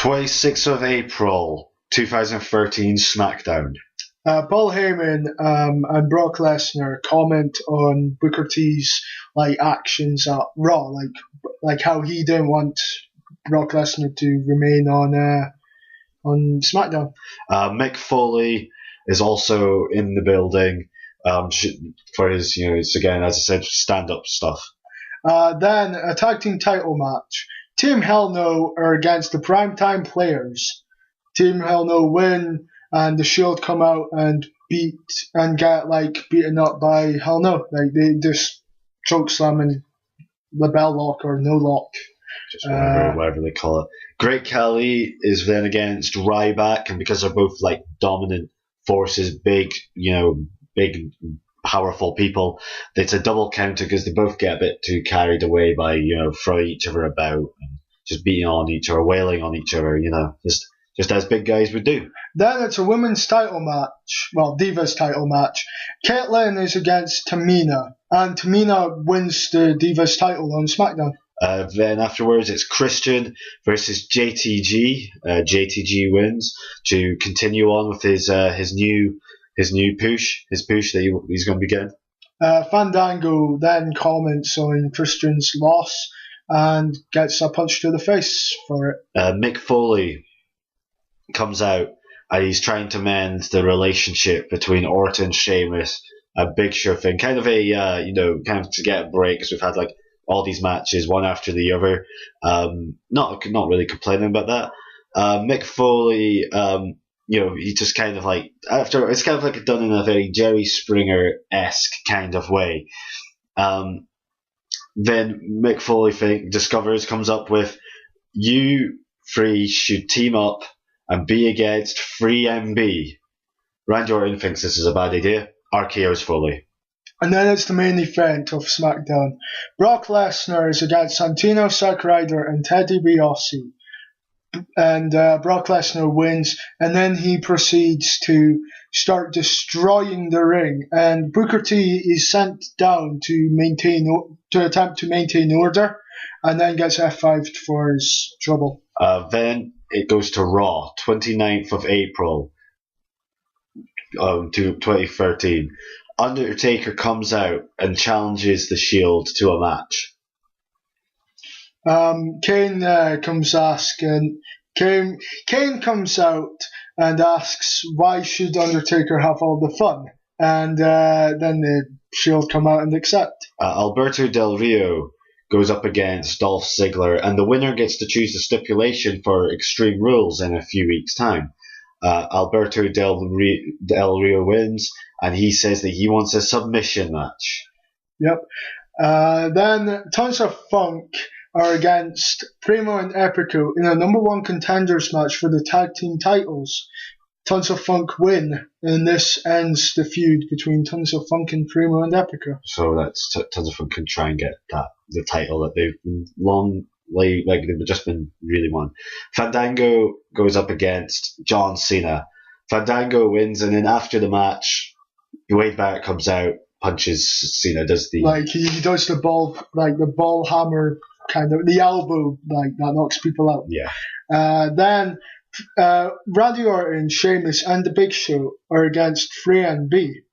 26th of April, 2013, Smackdown. Paul Heyman and Brock Lesnar comment on Booker T's actions at Raw, like how he didn't want Brock Lesnar to remain on SmackDown. Mick Foley is also in the building for his, again, as I said, stand-up stuff. Then a tag team title match. Team Hell No are against the Primetime Players. Team Hell No win, and the Shield come out and get beaten up by Hell No. They just choke slam and label lock or no lock. Just whatever they call it. Great Khali is then against Ryback, and because they're both dominant forces, big powerful people, it's a double counter because they both get a bit too carried away by throwing each other about and just beating on each other, wailing on each other, just as big guys would do. Then it's a women's title match, Divas title match. Kaitlyn is against Tamina, and Tamina wins the Divas title on SmackDown. Then afterwards, it's Christian versus JTG. JTG wins to continue on with his new push that he's going to be getting. Fandango then comments on Christian's loss and gets a punch to the face for it. Mick Foley comes out and he's trying to mend the relationship between Orton, Sheamus, and Big Show thing. Kind of to get a break, because we've had all these matches one after the other. Not really complaining about that. Mick Foley, he just kind of after, it's kind of done in a very Jerry Springer-esque kind of way. Then Mick Foley comes up with, you three should team up and be against 3MB. Randy Orton thinks this is a bad idea. RKO's Foley. And then it's the main event of SmackDown. Brock Lesnar is against Santino, Zack Ryder, and Dibiase. And Brock Lesnar wins, and then he proceeds to start destroying the ring. And Booker T is sent down to attempt to maintain order, and then gets F5'd for his trouble. Then it goes to Raw, 29th of April, to 2013. Undertaker comes out and challenges the Shield to a match. Kane comes out and asks, why should Undertaker have all the fun? And then the Shield come out and accept. Alberto Del Rio goes up against Dolph Ziggler, and the winner gets to choose the stipulation for Extreme Rules in a few weeks' time. Alberto Del Rio wins, and he says that he wants a submission match. Yep. Then Tons of Funk are against Primo and Epico in a number one contenders match for the tag team titles. Tons of Funk win, and this ends the feud between Tons of Funk and Primo and Epico. So that's Tons of Funk can try and get the title that they've they've just been really won. Fandango goes up against John Cena. Fandango wins, and then after the match, Wade Barrett comes out, punches Cena, does the he does the ball hammer kind of, the elbow that knocks people out. Yeah. Then Randy Orton, Sheamus, and the Big Show are against 3MB.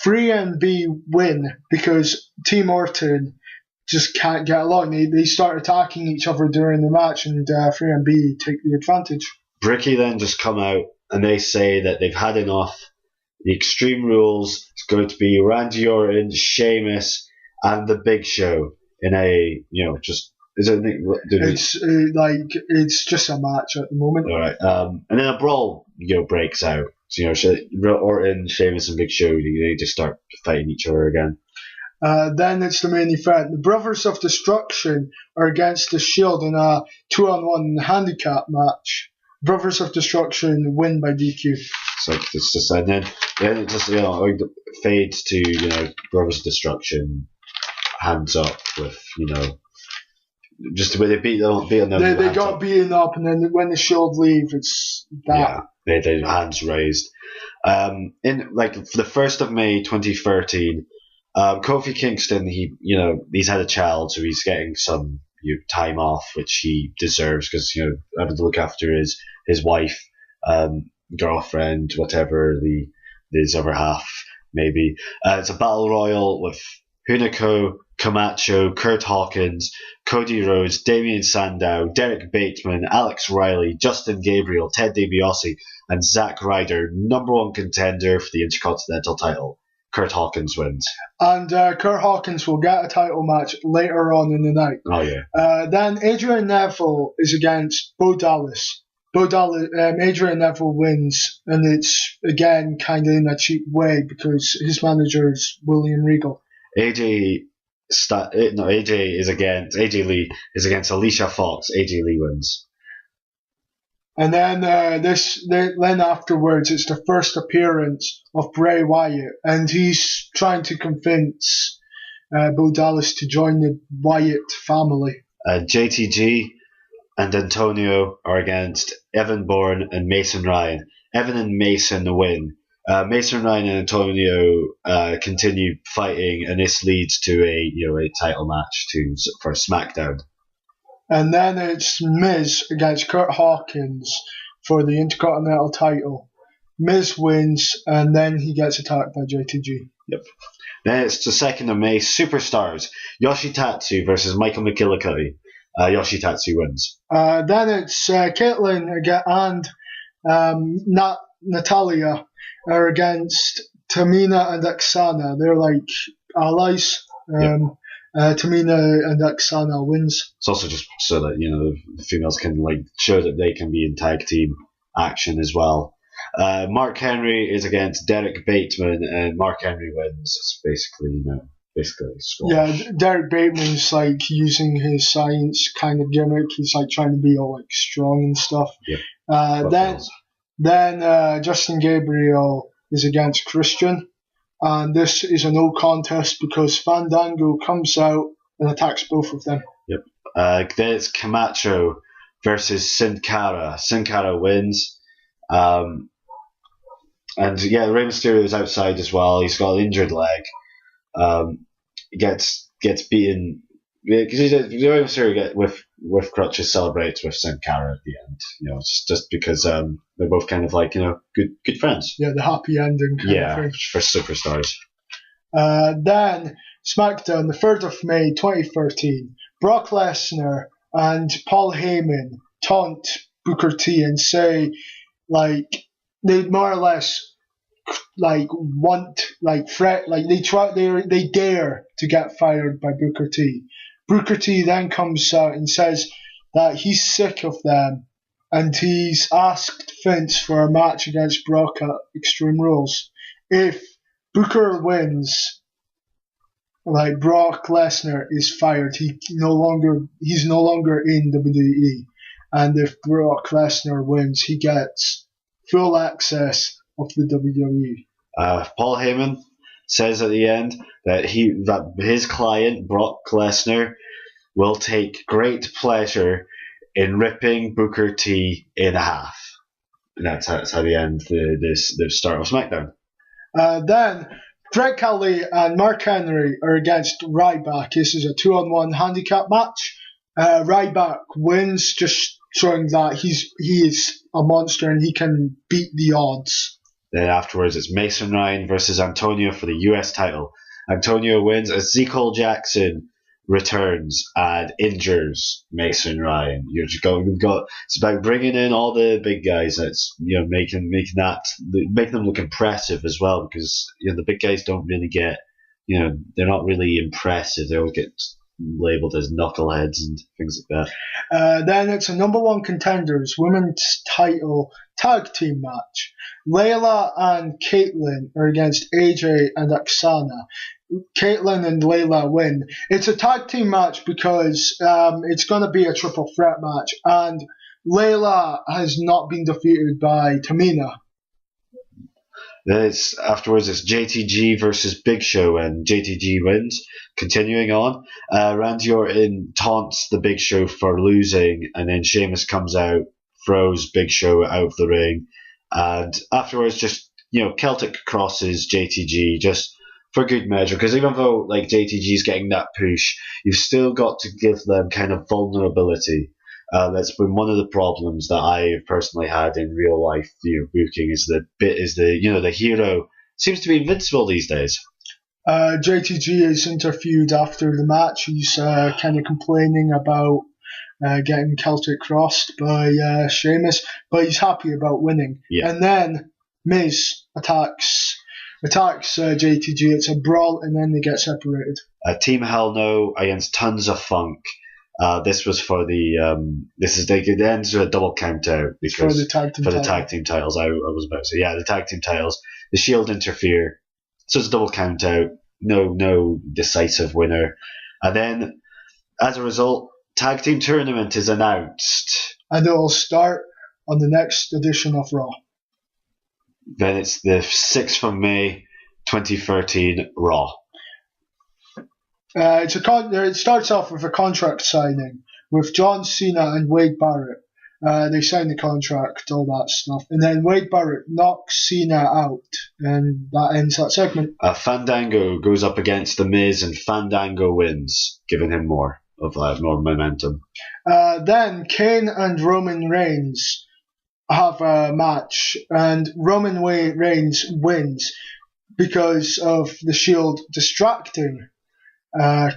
3MB win because Team Orton just can't get along. They start attacking each other during the match, and 3MB take the advantage. Bricky then just come out and they say that they've had enough. The Extreme Rules is going to be Randy Orton, Sheamus, and the Big Show in a it's just a match at the moment. All right, and then a brawl breaks out. So, Orton, Sheamus, and Big Show, they just start fighting each other again. Then it's the main event. The Brothers of Destruction are against the Shield in a 2-on-1 handicap match. Brothers of Destruction win by DQ. It's just, and then it just fades to Brothers of Destruction, hands up with just the way they beat them. They got beaten up, and then when the Shield leave, it's that. Yeah, they hands raised. In for the 1st of May 2013, Kofi Kingston, he's had a child, so he's getting some time off, which he deserves because having to look after his wife, girlfriend, whatever his other half maybe. It's a battle royal with Hunico, Camacho, Curt Hawkins, Cody Rhodes, Damian Sandow, Derek Bateman, Alex Riley, Justin Gabriel, Ted DiBiase, and Zack Ryder, number one contender for the Intercontinental title. Curt Hawkins wins. And Curt Hawkins will get a title match later on in the night. Oh, yeah. Then Adrian Neville is against Bo Dallas. Adrian Neville wins, and it's, again, kind of in a cheap way because his manager is William Regal. AJ Lee is against Alicia Fox. AJ Lee wins. And then then afterwards, it's the first appearance of Bray Wyatt, and he's trying to convince Bo Dallas to join the Wyatt family. JTG and Antonio are against Evan Bourne and Mason Ryan. Evan and Mason win. Mason Ryan and Antonio continue fighting, and this leads to a title match for SmackDown. And then it's Miz against Curt Hawkins for the Intercontinental title. Miz wins, and then he gets attacked by JTG. Yep. Then it's the 2nd of May, Superstars. Yoshitatsu versus Michael McGillicuddy. Yoshitatsu wins. Then it's Kaitlyn and Natalia are against Tamina and Oksana. They're like allies. Yep. Tamina and Oksana wins. It's also just so that the females can show that they can be in tag team action as well. Mark Henry is against Derek Bateman, and Mark Henry wins. It's basically a squash. Yeah, Derek Bateman's using his science kind of gimmick. He's trying to be all strong and stuff. Yep. Then Justin Gabriel is against Christian. And this is a no contest because Fandango comes out and attacks both of them. Yep. Then it's Camacho versus Sin Cara. Sin Cara wins. And Rey Mysterio is outside as well. He's got an injured leg. He gets beaten because Rey Mysterio with crutches celebrates with Sin Cara at the end. It's just because they're both kind of good friends. Yeah, the happy ending. For Superstars. Then SmackDown, the 3rd of May, 2013. Brock Lesnar and Paul Heyman taunt Booker T and say they more or less they dare to get fired by Booker T. Booker T then comes out and says that he's sick of them, and he's asked Vince for a match against Brock at Extreme Rules. If Booker wins, Brock Lesnar is fired. He's no longer in WWE, and if Brock Lesnar wins, he gets full access of the WWE. Paul Heyman says at the end that his client Brock Lesnar will take great pleasure in ripping Booker T in half, and that's how they end the start of SmackDown. Then Greg Khali and Mark Henry are against Ryback. This is a 2-on-1 handicap match. Ryback wins, just showing that he is a monster and he can beat the odds. Then afterwards, it's Mason Ryan versus Antonio for the US title. Antonio wins as Ezekiel Jackson returns and injures Mason Ryan. It's about bringing in all the big guys. That's making them look impressive as well, because the big guys don't really get they're not really impressive. They always get labeled as knuckleheads and things like that. Then it's a number one contenders women's title tag team match. Layla and Kaitlyn are against AJ and Oksana. Kaitlyn and Layla win. It's a tag team match because it's going to be a triple threat match, and Layla has not been defeated by Tamina. Then afterwards it's JTG versus Big Show, and JTG wins. Continuing on, Randy Orton taunts the Big Show for losing, and then Sheamus comes out, throws Big Show out of the ring, and afterwards just Celtic crosses JTG, just for good measure, because even though like JTG is getting that push, you've still got to give them kind of vulnerability. That's been one of the problems that I've personally had in real life. Booking is the hero seems to be invincible these days. JTG is interviewed after the match. He's kind of complaining about getting Celtic crossed by Sheamus, but he's happy about winning. Yeah. And then Miz attacks JTG. It's a brawl, and then they get separated. Team Hell No against Tons of Funk. This was for it ends with a double count out For the tag team titles. I was about to say, the tag team titles. The Shield interfere, so it's a double count out. No decisive winner, and then as a result, tag team tournament is announced, and it will start on the next edition of Raw. Then it's the 6th of May, 2013 Raw. It starts off with a contract signing with John Cena and Wade Barrett. They sign the contract, all that stuff, and then Wade Barrett knocks Cena out, and that ends that segment. Fandango goes up against The Miz, and Fandango wins, giving him more momentum. Then Kane and Roman Reigns have a match, and Roman Reigns wins because of the Shield distracting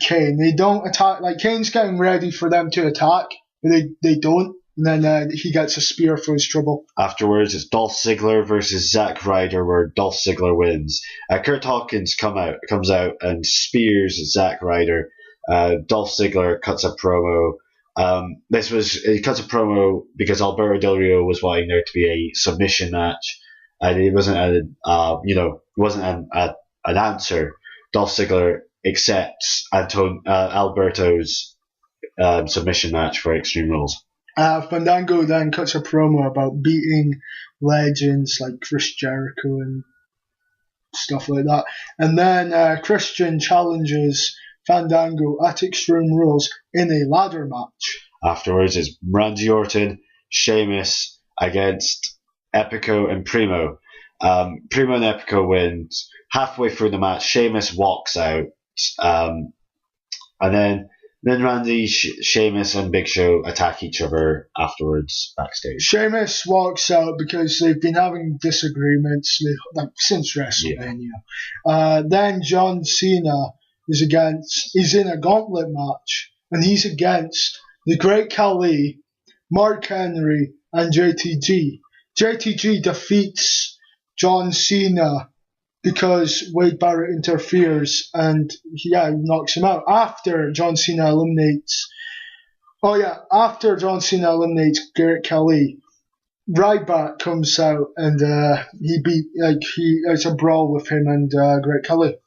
Kane. They don't attack, like Kane's getting ready for them to attack, but they don't, and then he gets a spear for his trouble. Afterwards, it's Dolph Ziggler versus Zack Ryder, where Dolph Ziggler wins. Curt Hawkins comes out and spears Zack Ryder. Dolph Ziggler cuts a promo. He cuts a promo because Alberto Del Rio was wanting there to be a submission match, and it wasn't an answer. Dolph Ziggler accepts Alberto's submission match for Extreme Rules. Fandango then cuts a promo about beating legends like Chris Jericho and stuff like that, and then Christian challenges Fandango at Extreme Rules in a ladder match. Afterwards, it's Randy Orton, Sheamus against Epico and Primo. Primo and Epico wins. Halfway through the match, Sheamus walks out, and then Randy, Sheamus, and Big Show attack each other afterwards backstage. Sheamus walks out because they've been having disagreements since WrestleMania. Yeah. Then John Cena he's in a gauntlet match, and he's against the Great Khali, Mark Henry, and JTG. JTG defeats John Cena because Wade Barrett interferes and he knocks him out. After John Cena eliminates Great Khali, Ryback comes out and it's a brawl with him and Great Khali.